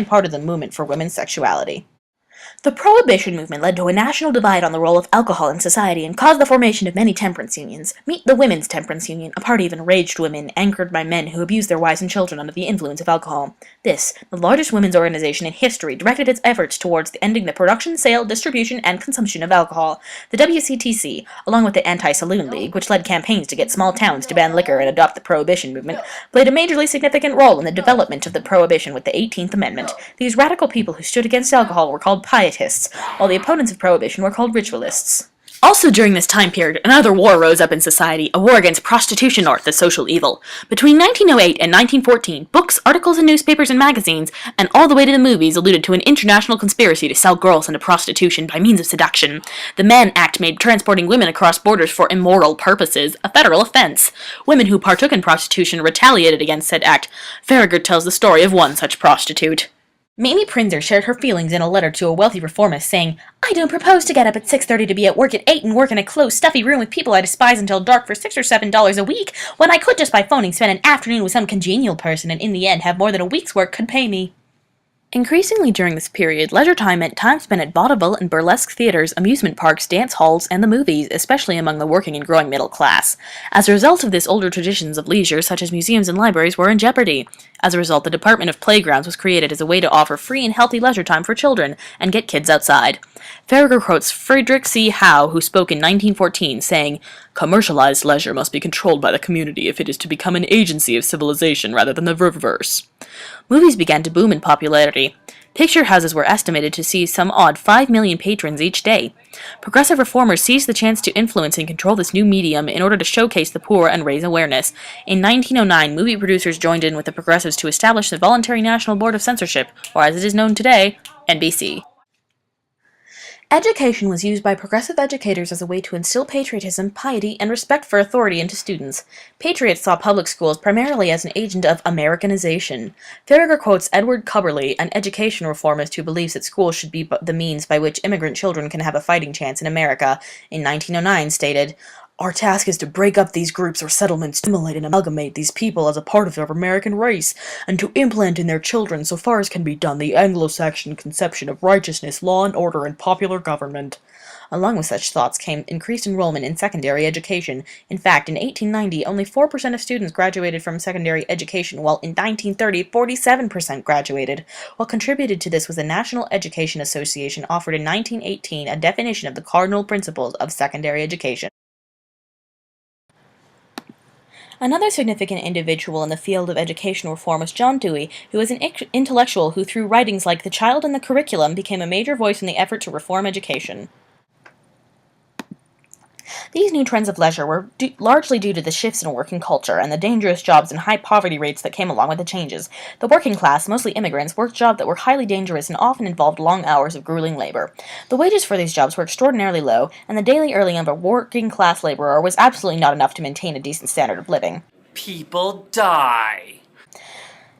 part of the movement for women's sexuality. The Prohibition movement led to a national divide on the role of alcohol in society and caused the formation of many temperance unions. Meet the Women's Temperance Union, a party of enraged women anchored by men who abused their wives and children under the influence of alcohol. This, the largest women's organization in history, directed its efforts towards ending the production, sale, distribution, and consumption of alcohol. The WCTC, along with the Anti-Saloon League, which led campaigns to get small towns to ban liquor and adopt the Prohibition movement, played a majorly significant role in the development of the Prohibition with the 18th Amendment. These radical people who stood against alcohol were called pietists, while the opponents of Prohibition were called ritualists. Also during this time period, another war rose up in society, a war against prostitution or the social evil. Between 1908 and 1914, books, articles in newspapers and magazines, and all the way to the movies alluded to an international conspiracy to sell girls into prostitution by means of seduction. The Mann Act made transporting women across borders for immoral purposes a federal offense. Women who partook in prostitution retaliated against said act. Farragut tells the story of one such prostitute. Mamie Prinzer shared her feelings in a letter to a wealthy reformist, saying, "I don't propose to get up at 6:30 to be at work at 8 and work in a closed, stuffy room with people I despise until dark for $6 or $7 a week, when I could just by phoning spend an afternoon with some congenial person and in the end have more than a week's work could pay me." Increasingly during this period, leisure time meant time spent at vaudeville and burlesque theaters, amusement parks, dance halls, and the movies, especially among the working and growing middle class. As a result of this, older traditions of leisure, such as museums and libraries, were in jeopardy. As a result, the Department of Playgrounds was created as a way to offer free and healthy leisure time for children and get kids outside. Farragut quotes Friedrich C. Howe, who spoke in 1914, saying, "Commercialized leisure must be controlled by the community if it is to become an agency of civilization rather than the reverse." Movies began to boom in popularity. Picture houses were estimated to see some odd 5 million patrons each day. Progressive reformers seized the chance to influence and control this new medium in order to showcase the poor and raise awareness. In 1909, movie producers joined in with the progressives to establish the Voluntary National Board of Censorship, or as it is known today, NBC. Education was used by progressive educators as a way to instill patriotism, piety, and respect for authority into students. Patriots saw public schools primarily as an agent of Americanization. Farragut quotes Edward Cubberley, an education reformist who believes that schools should be the means by which immigrant children can have a fighting chance in America, in 1909 stated, "Our task is to break up these groups or settlements, to assimilate and amalgamate these people as a part of our American race, and to implant in their children, so far as can be done, the Anglo-Saxon conception of righteousness, law and order, and popular government." Along with such thoughts came increased enrollment in secondary education. In fact, in 1890, only 4% of students graduated from secondary education, while in 1930, 47% graduated. What contributed to this was the National Education Association offered in 1918 a definition of the cardinal principles of secondary education. Another significant individual in the field of education reform was John Dewey, who was an intellectual who, through writings like The Child and the Curriculum, became a major voice in the effort to reform education. These new trends of leisure were largely due to the shifts in working culture and the dangerous jobs and high poverty rates that came along with the changes. The working class, mostly immigrants, worked jobs that were highly dangerous and often involved long hours of grueling labor. The wages for these jobs were extraordinarily low, and the daily earning of a working class laborer was absolutely not enough to maintain a decent standard of living. People die.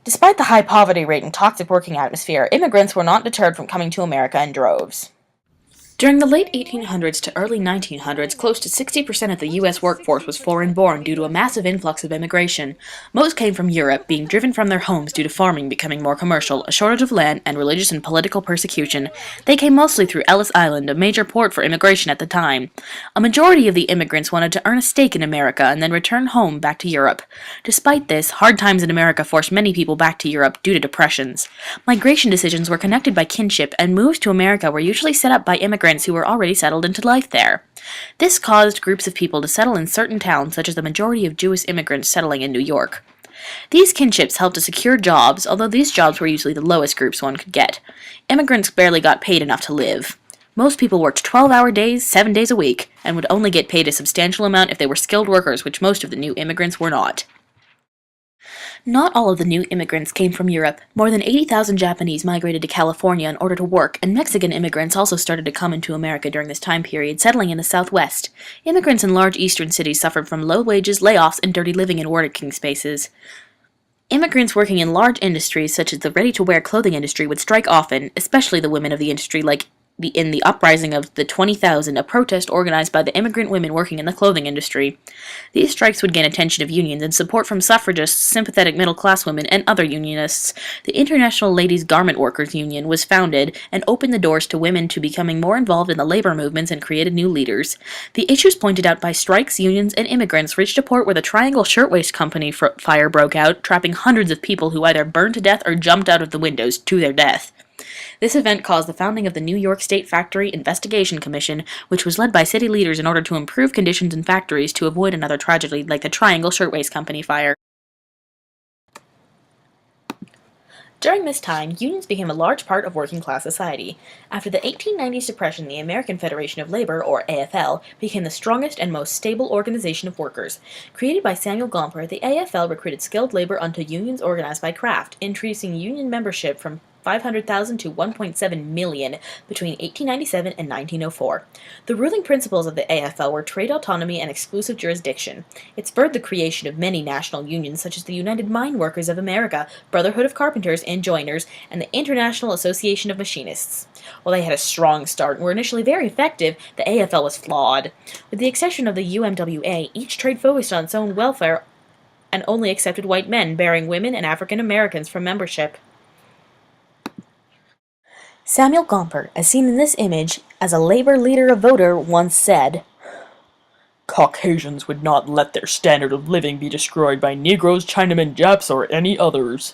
Despite the high poverty rate and toxic working atmosphere, immigrants were not deterred from coming to America in droves. During the late 1800s to early 1900s, close to 60% of the U.S. workforce was foreign-born due to a massive influx of immigration. Most came from Europe, being driven from their homes due to farming becoming more commercial, a shortage of land, and religious and political persecution. They came mostly through Ellis Island, a major port for immigration at the time. A majority of the immigrants wanted to earn a stake in America and then return home back to Europe. Despite this, hard times in America forced many people back to Europe due to depressions. Migration decisions were connected by kinship, and moves to America were usually set up by immigrants who were already settled into life there. This caused groups of people to settle in certain towns, such as the majority of Jewish immigrants settling in New York. These kinships helped to secure jobs, although these jobs were usually the lowest groups one could get. Immigrants barely got paid enough to live. Most people worked 12-hour days, 7 days a week, and would only get paid a substantial amount if they were skilled workers, which most of the new immigrants were not. Not all of the new immigrants came from Europe. More than 80,000 Japanese migrated to California in order to work, and Mexican immigrants also started to come into America during this time period, settling in the Southwest. Immigrants in large eastern cities suffered from low wages, layoffs, and dirty living in working spaces. Immigrants working in large industries such as the ready-to-wear clothing industry would strike often, especially the women of the industry like in the uprising of the 20,000, a protest organized by the immigrant women working in the clothing industry. These strikes would gain attention of unions and support from suffragists, sympathetic middle-class women, and other unionists. The International Ladies Garment Workers Union was founded and opened the doors to women to becoming more involved in the labor movements and created new leaders. The issues pointed out by strikes, unions, and immigrants reached a port where the Triangle Shirtwaist Company fire broke out, trapping hundreds of people who either burned to death or jumped out of the windows to their death. This event caused the founding of the New York State Factory Investigation Commission, which was led by city leaders in order to improve conditions in factories to avoid another tragedy like the Triangle Shirtwaist Company fire. During this time, unions became a large part of working-class society. After the 1890s depression, the American Federation of Labor, or AFL, became the strongest and most stable organization of workers. Created by Samuel Gompers, the AFL recruited skilled labor onto unions organized by craft, increasing union membership from 500,000 to 1.7 million between 1897 and 1904. The ruling principles of the AFL were trade autonomy and exclusive jurisdiction. It spurred the creation of many national unions such as the United Mine Workers of America, Brotherhood of Carpenters and Joiners, and the International Association of Machinists. While they had a strong start and were initially very effective, the AFL was flawed. With the exception of the UMWA, each trade focused on its own welfare and only accepted white men, barring women and African Americans from membership. Samuel Gompers, as seen in this image, as a labor leader of voter, once said, "Caucasians would not let their standard of living be destroyed by Negroes, Chinamen, Japs, or any others."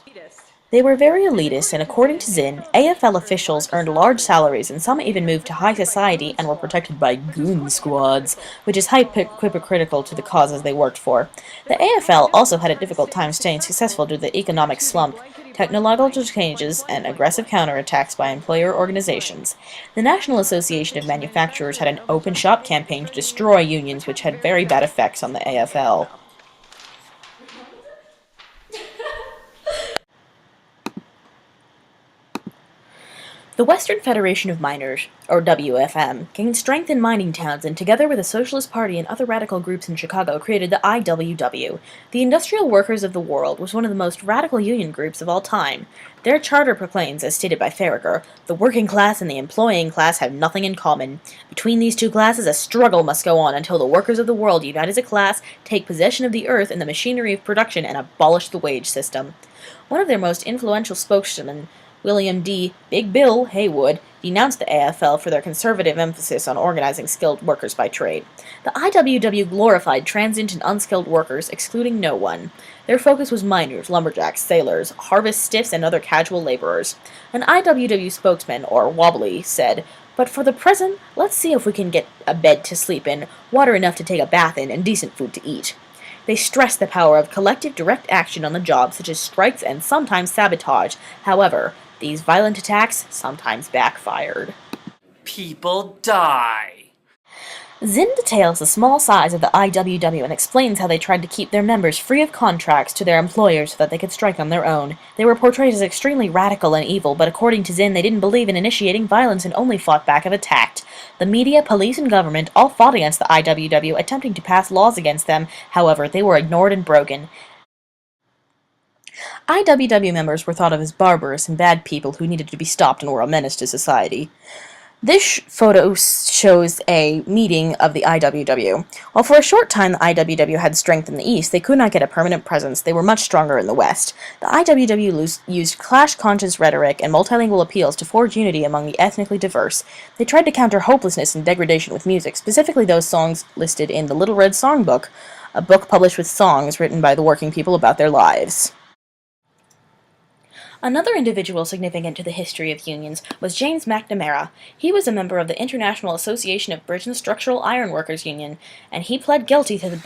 They were very elitist, and according to Zinn, AFL officials earned large salaries and some even moved to high society and were protected by goon squads, which is hypocritical to the causes they worked for. The AFL also had a difficult time staying successful due to the economic slump, technological changes, and aggressive counterattacks by employer organizations. The National Association of Manufacturers had an open shop campaign to destroy unions, which had very bad effects on the AFL. The Western Federation of Miners, or WFM, gained strength in mining towns and together with the Socialist Party and other radical groups in Chicago created the IWW. The Industrial Workers of the World was one of the most radical union groups of all time. Their charter proclaims, as stated by Farragher, the working class and the employing class have nothing in common. Between these two classes a struggle must go on until the workers of the world unite as a class, take possession of the earth and the machinery of production, and abolish the wage system. One of their most influential spokesmen, William D. Big Bill Haywood, denounced the AFL for their conservative emphasis on organizing skilled workers by trade. The IWW glorified transient and unskilled workers, excluding no one. Their focus was miners, lumberjacks, sailors, harvest stiffs, and other casual laborers. An IWW spokesman, or Wobbly, said, "But for the present, let's see if we can get a bed to sleep in, water enough to take a bath in, and decent food to eat." They stressed the power of collective direct action on the job, such as strikes and sometimes sabotage. However, these violent attacks sometimes backfired. People die. Zinn details the small size of the IWW and explains how they tried to keep their members free of contracts to their employers so that they could strike on their own. They were portrayed as extremely radical and evil, but according to Zinn, they didn't believe in initiating violence and only fought back if attacked. The media, police, and government all fought against the IWW, attempting to pass laws against them. However, they were ignored and broken. IWW members were thought of as barbarous and bad people who needed to be stopped and were a menace to society. This photo shows a meeting of the IWW. While for a short time the IWW had strength in the East, they could not get a permanent presence. They were much stronger in the West. The IWW used clash-conscious rhetoric and multilingual appeals to forge unity among the ethnically diverse. They tried to counter hopelessness and degradation with music, specifically those songs listed in the Little Red Songbook, a book published with songs written by the working people about their lives. Another individual significant to the history of unions was James McNamara. He was a member of the International Association of Bridge and Structural Iron Workers Union, and he pled guilty to the